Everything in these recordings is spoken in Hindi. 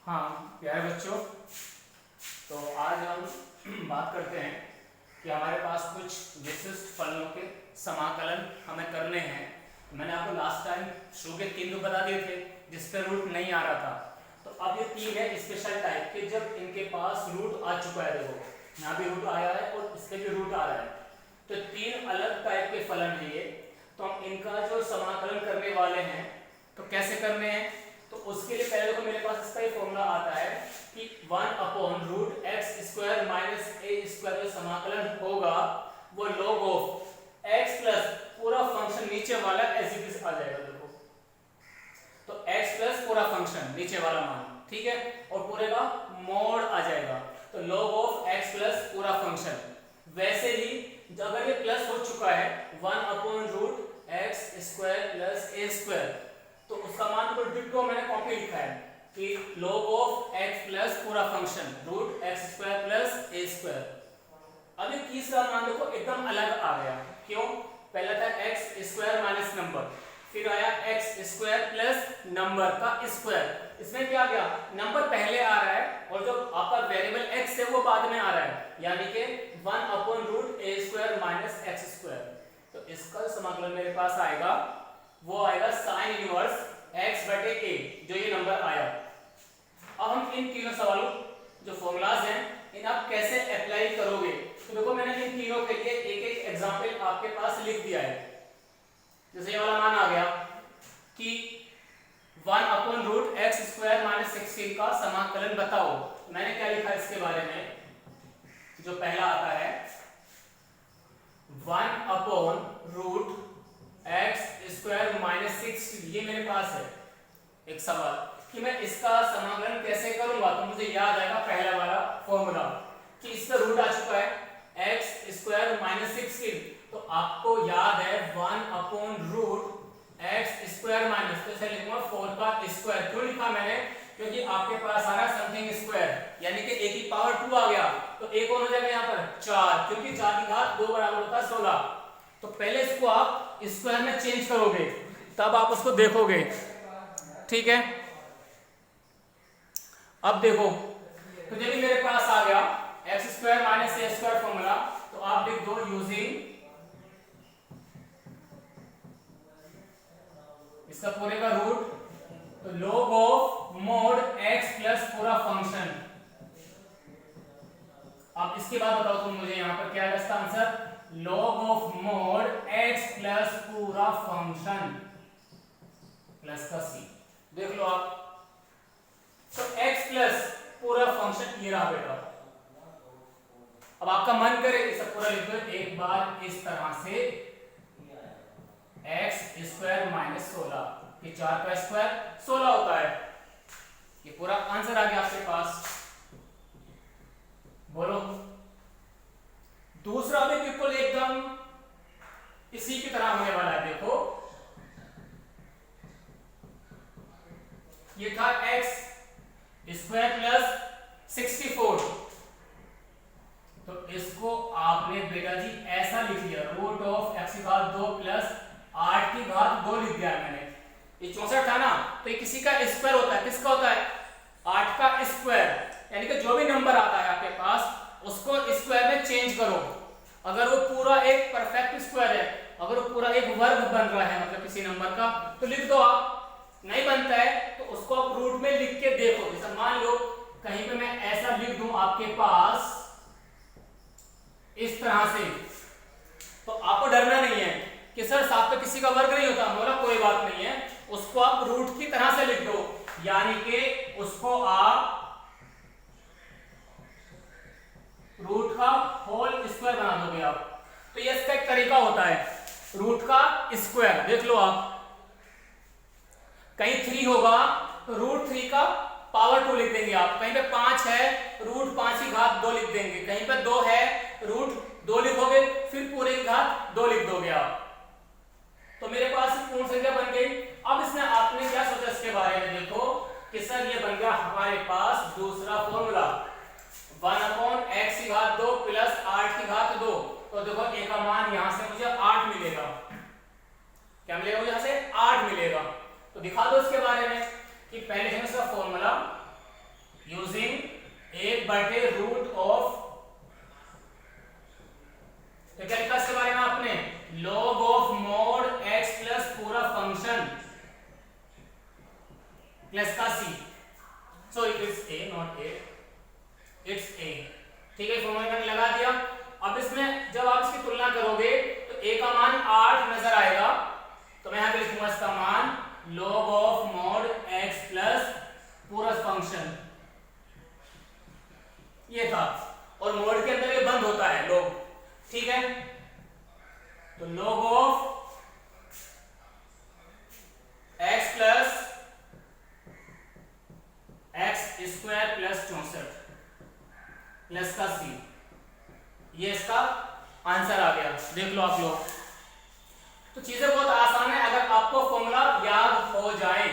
हाँ प्यारे बच्चों, तो आज हम बात करते हैं कि हमारे पास कुछ विशिष्ट फलनों के समाकलन हमें करने हैं। मैंने आपको लास्ट टाइम शुरू के 3 रूप बता दिए थे जिस पे रूट नहीं आ रहा था। तो अब ये 3 है स्पेशल टाइप के, जब इनके पास रूट आ चुका है। देखो यहाँ भी रूट आया है और इसके भी रूट आ रहा है, तो 3 अलग टाइप के फलन है ये। तो हम इनका जो समाकलन करने वाले हैं तो कैसे करने हैं, तो उसके लिए पहले तो मेरे पास इसका ही फॉर्मूला आता है कि 1/√x² माइनस a² जो समाकलन होगा वो log ऑफ x प्लस पूरा फंक्शन नीचे वाला एज इट इज आ जाएगा। देखो तो x प्लस पूरा फंक्शन नीचे वाला मान, ठीक है, और पूरे का मोड आ जाएगा, तो log ऑफ x प्लस पूरा फंक्शन। वैसे ही अगर ये प्लस हो चुका है 1/√x² प्लस a², तो उसका मान तो डिट्टो मैंने कॉपी लिखा है कि log ऑफ x प्लस पूरा फंक्शन √x² प्लस a²। अब ये तीसरा मान देखो एकदम अलग आ गया। क्यों? पहला था x² माइनस नंबर, फिर आया x² प्लस नंबर का स्क्वायर। इसमें क्या गया, नंबर पहले आ रहा है और जो आपका वेरिएबल x है वो बाद में आ रहा है, यानी कि 1/√a² माइनस x²। तो इसका समाकलन मेरे पास आएगा, वो आएगा साइन इनवर्स x बटे a, जो ये नंबर आया। अब हम इन तीनों सवालों जो फॉर्मूलाज हैं इन आप कैसे अप्लाई करोगे, तो देखो मैंने इन तीनों के लिए एक एक एग्जांपल आपके पास लिख दिया है। जैसे ये वाला मान आ गया कि 1/√x² माइनस 16 का समाकलन बताओ। मैंने क्या लिखा इसके बारे में, जो पहला आता है 1/√x² माइनस 16, ये मेरे पास है एक सवाल कि मैं इसका समाकलन कैसे करूंगा। तो मुझे याद आएगा पहला वाला फॉर्मूला कि इसका रूट आ चुका है x² माइनस 16, तो आपको याद है 1/√x² माइनस, तो इसे लिखूंगा 4 का स्क्वायर। क्यों लिखा मैंने, क्योंकि आपके पास आ रहा समथिंग स्क्वायर, यानी कि a की पावर 2 आ गया, तो a कौन हो जाएगा यहाँ पर 4, क्योंकि 4 की घात 2 बराबर होता है 16। तो पहले इसको आप स्क्वायर में चेंज करोगे तब आप उसको देखोगे, ठीक है। अब देखो तो जब मेरे पास आ गया x² माइनस a² फॉर्मूला, तो आप लिख दो यूजिंग इसका पूरे का रूट, तो log of mode x plus पूरा फंक्शन। अब इसके बाद बताओ तुम मुझे यहाँ पर क्या है इसका answer, log of mode x plus पूरा फंक्शन प्लस का c। देख लो आप, तो x प्लस पूरा फंक्शन ये रहा बेटा। अब आपका मन करे इसे पूरा लिख दो एक बार इस तरह से, x² माइनस 16, ये 4 का स्क्वायर 16 होता है। ये पूरा आंसर आ गया आपके पास। बोलो दूसरा भी बिल्कुल एकदम इसी की तरह होने वाला है। देखो ये था x² प्लस 64, तो इसको आपने बेटा जी ऐसा लिख लिया, रूट ऑफ x की घात 2 प्लस 8 की घात 2 लिख दिया मैंने। ये 64 था ना, तो ये किसी का स्क्वायर होता है, किसका होता है 8 का स्क्वायर, यानी कि जो भी नंबर आता है आपके पास उसको स्क्वायर में चेंज करो। अगर वो पूरा एक परफेक्ट स्क्वायर है, अगर वो पूरा एक वर्ग बन रहा है मतलब किसी नंबर का, तो लिख दो आप। नहीं बनता है तो उसको आप रूट में लिख के देखो। जैसे मान लो कहीं पे मैं ऐसा लिख दूं आपके पास इस तरह से, तो आपको डरना नहीं है कि सर साथ तो किसी का वर्ग नहीं होता। बोला कोई बात नहीं है, उसको आप रूट की तरह से लिख दो, यानी कि उसको आप रूट का होल स्क्वायर बना दोगे आप। तो ये इसका एक तरीका होता है रूट का स्क्वायर। देख लो आप, कहीं 3 होगा तो √3 का पावर 2 लिख देंगे आप, कहीं पे 5 है √5 की घात 2 लिख देंगे, कहीं पे 2 है √2 लिखोगे, फिर पूरे की घात 2 लिख दोगे आप। तो मेरे पास पूर्ण संख्या बन गई। अब इसमें आपने क्या सोचा इसके बारे में, देखो कि सर ये बन गया हमारे पास दूसरा फॉर्मूला 1/x की घात 2 प्लस 8 की घात 2। तो देखो a का मान यहां से मुझे 8 मिलेगा। क्या मिलेगा मुझे यहां से 8 मिलेगा। तो दिखा दो इसके बारे में कि पहले है इसका फॉर्मूला यूजिंग 1/√ऑफ, तो क्या लिखा इसके बारे में आपने, log of mod x plus पूरा फंक्शन प्लस का c, so it is a not a, it's a, ठीक है, फॉर्मूला मैंने लगा दिया। अब इसमें जब आप इसकी तुलना करोगे तो a का मान 8 नजर आएगा, तो मैं यहां पे लिखूंगा इसका मान log of mod x plus पूरा फंक्शन, ये था, और मोड के अंदर ये बंद होता है log, ठीक है, तो log of x plus x square plus 64 plus का c, ये इसका आंसर आ गया, देख लो आप लोग। तो चीजें बहुत आसान है, अगर आपको फॉर्मूला याद हो जाए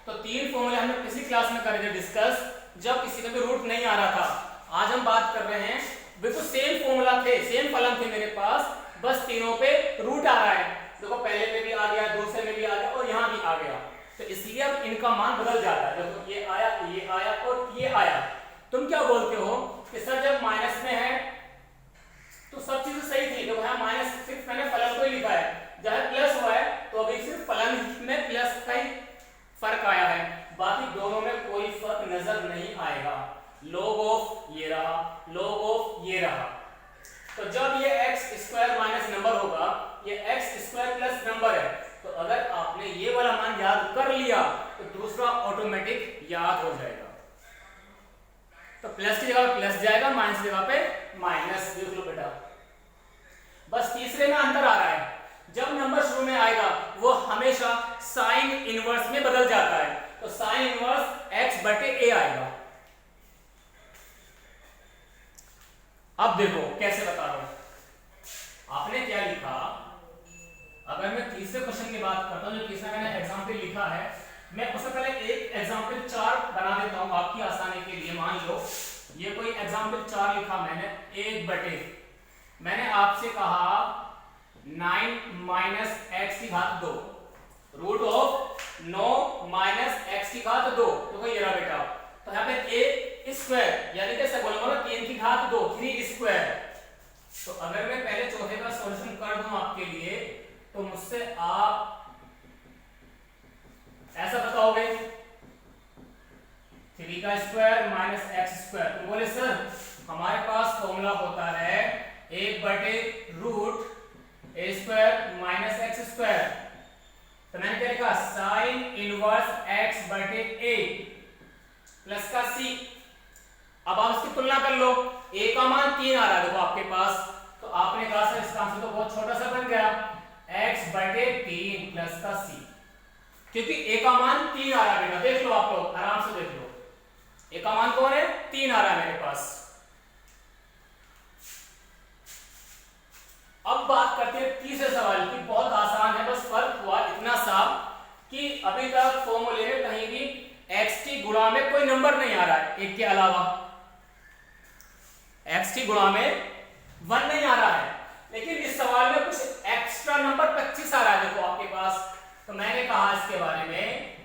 तो 3 फॉर्मूले हमने पिछली क्लास में करे थे डिस्कस, जब किसी में भी रूट नहीं आ रहा था। आज हम बात कर रहे हैं बिल्कुल सेम फॉर्मूला थे, सेम फलन थे मेरे पास, बस तीनों पे रूट आ रहा है, देखो पहले में भी आ गया, दूसरे में भी आ गया और यहाँ भी आ गया, तो इसलिए अब इनका मान बदल जाता है, देखो ये आया और ये आया। तुम क्या बोलते हो कि सर जब माइनस में है तो सब चीजें सही थी, देखो यहाँ माइनस सिर्फ मैंने फलन को ही लिखा है, जहाँ प्लस हुआ है तो अभी सिर्फ फलन में प्लस का ही फर्क आया है, बाकी दोनों में कोई फर्क नजर नहीं आएगा। log ऑफ ये रहा, log ऑफ ये रहा, तो जब ये x स्क्वायर माइनस नंबर होगा, ये x स्क्वायर प्लस नंबर है, तो अगर आपने ये वाला मान याद कर लिया तो दूसरा ऑटोमेटिक याद हो जाएगा, तो प्लस की जगह प्लस जाएगा, माइनस की जगह पे माइनस, देख लो बेटा। बस तीसरे में अंतर आ रहा है, जब नंबर शुरू में आएगा वो हमेशा साइन इनवर्स में बदल जाता है, तो साइन इनवर्स x/a आएगा। अब देखो कैसे बता रहा हूं, आपने क्या लिखा, अगर मैं तीसरे क्वेश्चन की बात करता हूं, जो तीसरा मैंने एग्जाम्पल लिखा है, मैं उससे पहले एक एग्जाम्पल 4 बना देता हूं आपकी आसानी के लिए। मान लो ये कोई एग्जाम्पल 4 लिखा मैंने, 1/, मैंने आपसे कहा 9 माइनस एक्स की घात 2, रूट ऑफ 9 माइनस एक्स की घात 2, देखो ये रहा बेटा, तो यहाँ पे a स्क्वायर यानी कैसे बोलूंगा मैं, 3 की घात 2, 3 स्क्वायर। तो अगर मैं पहले चौथे का सॉल्यूशन कर दूं आपके लिए, तो मुझसे आप ऐसा बताओगे 3 का स्क्वायर माइनस एक्स स्क्वायर, तो बोले सर हमारे पास फॉर्मूला होता है 1/रूट a square minus x square, तो मैंने क्या लिखा, साइन इनवर्स x/a प्लस का c। अब आप इसकी तुलना कर लो, a का मान 3 आ रहा है देखो आपके पास, तो आपने कहा सर इसका आंसर तो बहुत छोटा सा बन गया, x/3 प्लस का c, क्योंकि a का मान 3 आ रहा है बेटा, देख लो आप लोग आराम से देख लो, a का मान कौन है, 3 आ रहा है मेरे पास। अब बात करते हैं तीसरे सवाल की, बहुत आसान है, बस फर्क हुआ इतना सा कि अभी तक फॉर्मूले में कहीं भी xt गुणा में कोई नंबर नहीं आ रहा है, एक के अलावा xt गुणा में 1 नहीं आ रहा है, लेकिन इस सवाल में कुछ एक्स्ट्रा नंबर 25 आ रहा है देखो आपके पास। तो मैंने कहा इसके बारे में,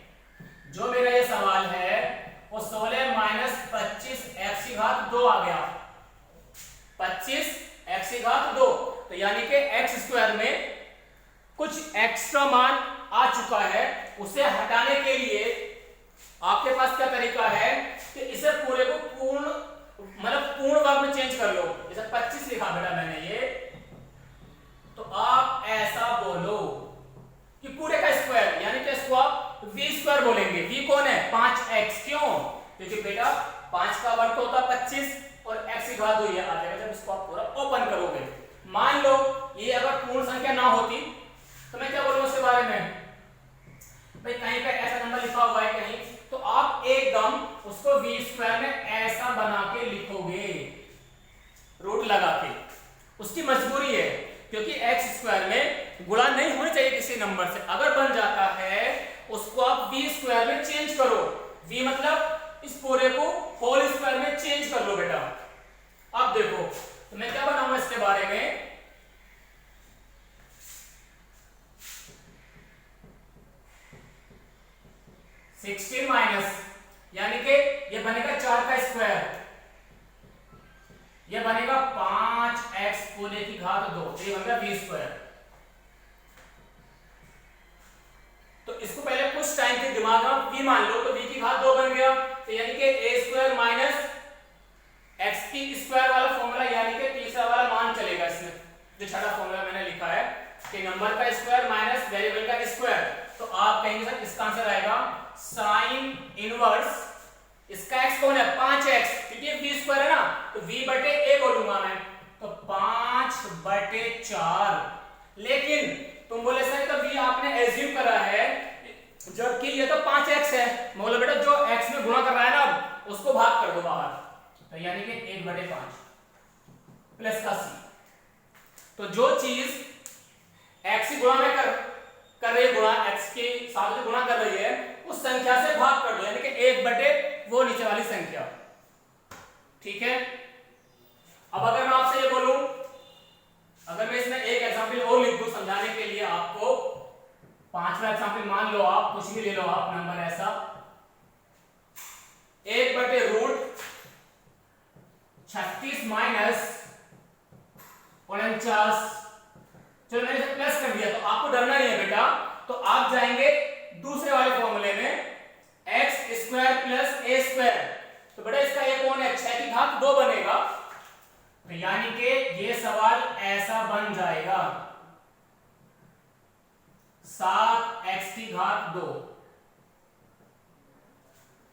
जो मेरा ये सवाल है वो 16 माइनस 25 x की घात 2 आ गया, 25 x की घात 2, तो यानी कि x स्क्वायर में कुछ एक्स्ट्रा मान आ चुका है, उसे हटाने के लिए आपके पास क्या तरीका है कि इसे पूरे को पूर्ण वर्ग में चेंज कर लो, जैसे 25 लिखा बेटा मैंने ये, तो आप ऐसा बोलो कि पूरे का स्क्वायर, यानी कि इसको आप v स्क्वायर बोलेंगे। v कौन है, 5x, क्यों, क्योंकि बेटा 5 का वर्ग होता है 25 और x की घात 2 ये आ जाएगा जब इसको आप पूरा ओपन करोगे। मान लो ये अगर पूर्ण संख्या ना होती तो मैं क्या बोलूंगा उसके बारे में, भाई कहीं पे ऐसा नंबर लिखा हुआ है कहीं, तो आप एकदम उसको v स्क्वायर में ऐसा बना के लिखोगे, रूट लगा के, उसकी मजबूरी है, क्योंकि x स्क्वायर में गुणा नहीं होनी चाहिए किसी नंबर से, अगर बन जाता है उसको आप v स्क्वायर में चेंज करो, v मतलब इस पूरे को होल स्क्वायर में चेंज कर लो बेटा। अब देखो तो मैं क्या बनाऊंगा इसके बारे में, सिक्सटीन माइनस यानी कि कि ये बनेगा 4 का स्क्वायर, ये बनेगा 5x पूरे की घात 2, ये बनेगा v स्क्वायर। तो इसको पहले कुछ टाइम के दिमाग में v मान लो, तो v की घात 2 बन गया, तो यानी कि a स्क्वायर माइनस x की स्क्वायर वाला फॉर्मूला, यानी कि तीसरा वाला मान चलेगा इसमें, जो छठा फॉर्मूला मैंने लिखा है कि नंबर का स्क्वायर माइनस वेरिएबल का स्क्वायर। तो आप कहेंगे सर इसका आंसर आएगा साइन इनवर्स, इसका x कौन है 5x, क्योंकि v स्क्वायर है ना, तो v बटे a बोलूंगा मैं, तो 5 बटे 4। लेकिन तुम बोले सर तो v आपने एज्यूम करा है, जबकि ये तो 5x है। मैं बोला बेटा जो x में गुणा कर रहा है ना, अब उसको भाग कर दो बाहर, तो यानी कि 1 बटे 5 प्लस का c। तो जो चीज x गुणा में कर रही है, गुणा x के साथ जो गुणा कर रही है, उस संख्या से भाग कर दो, यानी कि 1 बटे वो नीचे वाली संख्या। ठीक है, अब अगर मैं आपसे ये बोलूं, अगर मैं इसमें एक एग्जांपल और लिख दूं समझाने के लिए आपको, पांचवा एग्जांपल मान लो आप, कुछ भी ले लो आप नंबर ऐसा, 1 बटे रूट 36 माइनस 49। चलो मैंने इसे प्लस कर दिया, तो आपको डरना नहीं है बेटा, तो आप जाएंगे दूसरे वाले फॉर्मूले में x square plus a square. तो बेटा इसका ये कौन है, 6 की घात 2 बनेगा, तो यानी कि ये सवाल ऐसा बन जाएगा 7x की घात 2।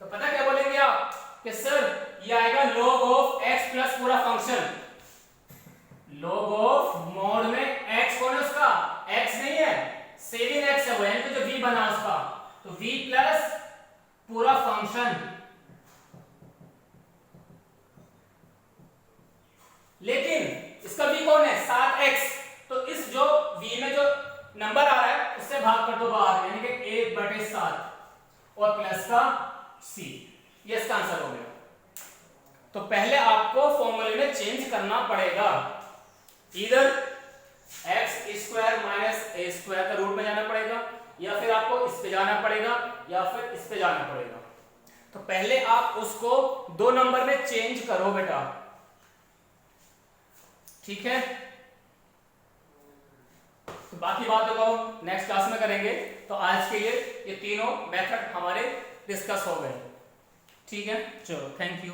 तो पता क्या बोलेंगे आप कि सर ये आएगा log ऑफ x प्लस पूरा फंक्शन, log ऑफ मॉड में x कौन है उसका, x नहीं है 7x है वो, यानी कि जो v बना उसका, तो v प्लस पूरा फंक्शन। लेकिन इसका v कौन है 7x, तो इस जो v में जो नंबर आ रहा है उससे भाग कर दो बाहर, यानी कि 1 बटे 7 और प्लस का c, ये इसका आंसर हो गया। तो पहले आपको फॉर्मूले में चेंज करना पड़ेगा, इधर x square minus a square का रूट में जाना पड़ेगा, या फिर आपको इस पे जाना पड़ेगा, या फिर इस पे जाना पड़ेगा। तो पहले आप उसको 2 नंबर में चेंज करो बेटा, ठीक है। तो बाकी बात को नेक्स्ट क्लास में करेंगे। तो आज के लिए ये तीनों मेथड हमारे डिस्कस हो गए, ठीक है। चलो थैंक यू।